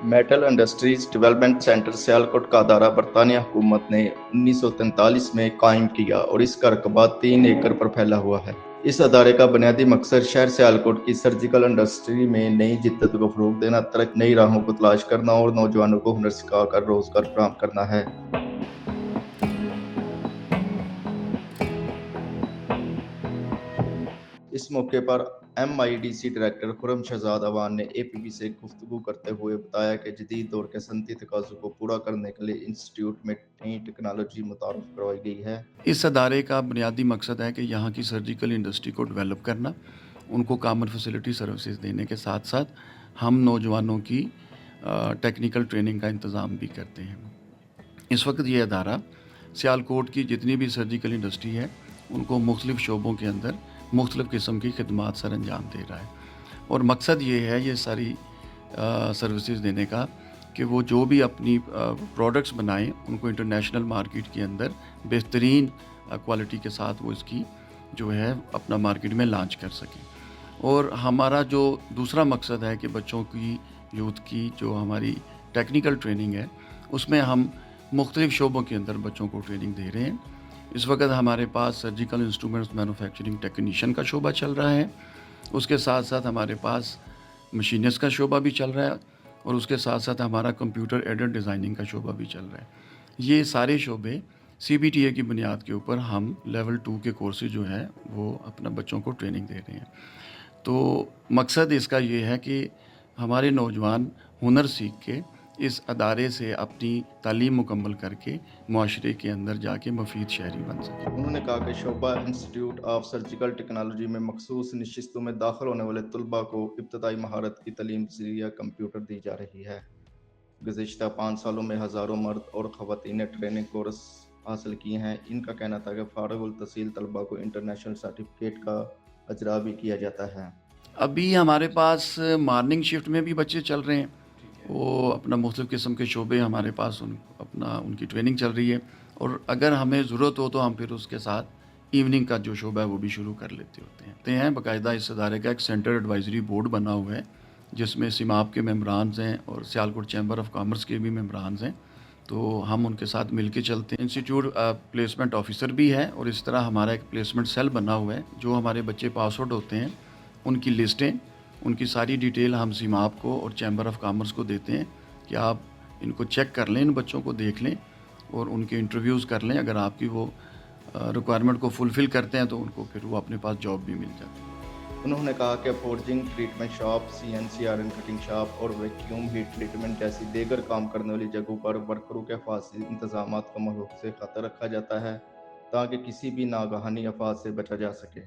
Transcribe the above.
Metal industries development centre Sialkot का अदारा बरतानिया हुकूमत ने 1943 में कायम किया और इसका रकबा 3 एकड़ पर फैला हुआ है। इस अदारे का बुनियादी मकसद शहर सियालकोट की सर्जिकल इंडस्ट्री में नई जिद्दत को फरोग देना, नई राहों को तलाश करना और नौजवानों को हुनर सिखाकर रोजगार फराहम करना है। इस मौके पर MIDC डायरेक्टर खुर्रम शहजाद अवान ने APP से गुफ्तगू करते हुए बताया कि जदीद दौर के सनती तकाज़ों को पूरा करने के लिए इंस्टीट्यूट में नई टेक्नोलॉजी मुतारफ़ करवाई गई है। इस अदारे का बुनियादी मकसद है कि यहाँ की सर्जिकल इंडस्ट्री को डेवलप करना, उनको कॉमन फैसिलिटी सर्विसेज देने के साथ साथ हम नौजवानों की टेक्निकल ट्रेनिंग का इंतज़ाम भी करते हैं। इस वक्त ये अदारा सियालकोट की जितनी भी सर्जिकल इंडस्ट्री है उनको मुख्तलिफ़ शोबों के अंदर मुख्तलिफ़ किस्म की खदमात सर अंजाम दे रहा है, और मकसद ये है ये सारी सर्विसेज देने का कि वो जो भी अपनी प्रोडक्ट्स बनाएं उनको इंटरनेशनल मार्केट के अंदर बेहतरीन क्वालिटी के साथ वो इसकी जो है अपना मार्केट में लॉन्च कर सकें। और हमारा जो दूसरा मकसद है कि बच्चों की, यूथ की जो हमारी टेक्निकल ट्रेनिंग है उसमें हम मुख्तलिफ़ शोबों के अंदर बच्चों को ट्रेनिंग दे रहे हैं। इस वक्त हमारे पास सर्जिकल इंस्ट्रूमेंट्स मैन्युफैक्चरिंग टेक्नीशियन का शोबा चल रहा है, उसके साथ साथ हमारे पास मशीनिस्ट का शोबा भी चल रहा है, और उसके साथ साथ हमारा कंप्यूटर एडेड डिज़ाइनिंग का शोबा भी चल रहा है। ये सारे शोबे CBTA की बुनियाद के ऊपर हम लेवल 2 के कोर्सेज जो है वो अपना बच्चों को ट्रेनिंग दे रहे हैं। तो मकसद इसका ये है कि हमारे नौजवान हुनर सीख के इस अदारे से अपनी तालीम मुकम्मल करके मुआशरे के अंदर जाके मुफीद शहरी बन सकें। उन्होंने कहा कि शोबा इंस्टीट्यूट ऑफ सर्जिकल टेक्नोलॉजी में मखसूस नशिस्तों में दाखिल होने वाले तलबा को इब्तदाई महारत की तालीम ज़रिया कंप्यूटर दी जा रही है। गुज़िश्ता 5 सालों में हज़ारों मर्द और ख़वातीन ने ट्रेनिंग कोर्स हासिल किए हैं। इनका कहना था कि फ़ारिगुल तहसील तलबा को इंटरनेशनल सर्टिफिकेट का अजरा भी किया जाता है। अभी हमारे पास मॉर्निंग शिफ्ट में भी बच्चे चल रहे हैं, वो अपना मुख्तलिफ़ किस्म के शोबे हमारे पास उनकी ट्रेनिंग चल रही है, और अगर हमें ज़रूरत हो तो हम फिर उसके साथ इवनिंग का जो शोबा है वो भी शुरू कर लेते होते हैं। बाकायदा इस अदारे का एक सेंटर एडवाइजरी बोर्ड बना हुआ है जिसमें सिमाप के मेम्बरान्स हैं और सियालकोट चैम्बर ऑफ कॉमर्स के भी मेम्बरान्स हैं, तो हम उनके साथ मिल के चलते हैं। इंस्टीट्यूट प्लेसमेंट ऑफिसर भी है, और इस तरह हमारा एक प्लेसमेंट सेल बना हुआ है। जो हमारे बच्चे पास आउट होते हैं उनकी लिस्टें, उनकी सारी डिटेल हम सिमाप को और चैम्बर ऑफ कॉमर्स को देते हैं कि आप इनको चेक कर लें, इन बच्चों को देख लें और उनके इंटरव्यूज़ कर लें। अगर आपकी वो रिक्वायरमेंट को फुलफ़िल करते हैं तो उनको फिर वो अपने पास जॉब भी मिल जाती है। उन्होंने कहा कि forging, treatment shop, CNC iron cutting shop और वैक्यूम हीट ट्रीटमेंट जैसी दीगर काम करने वाली जगहों पर वर्करों के हिफाजती इंतजामात का महफूज से खातर रखा जाता है ताकि किसी भी नागहानी आफात से बचा जा सके।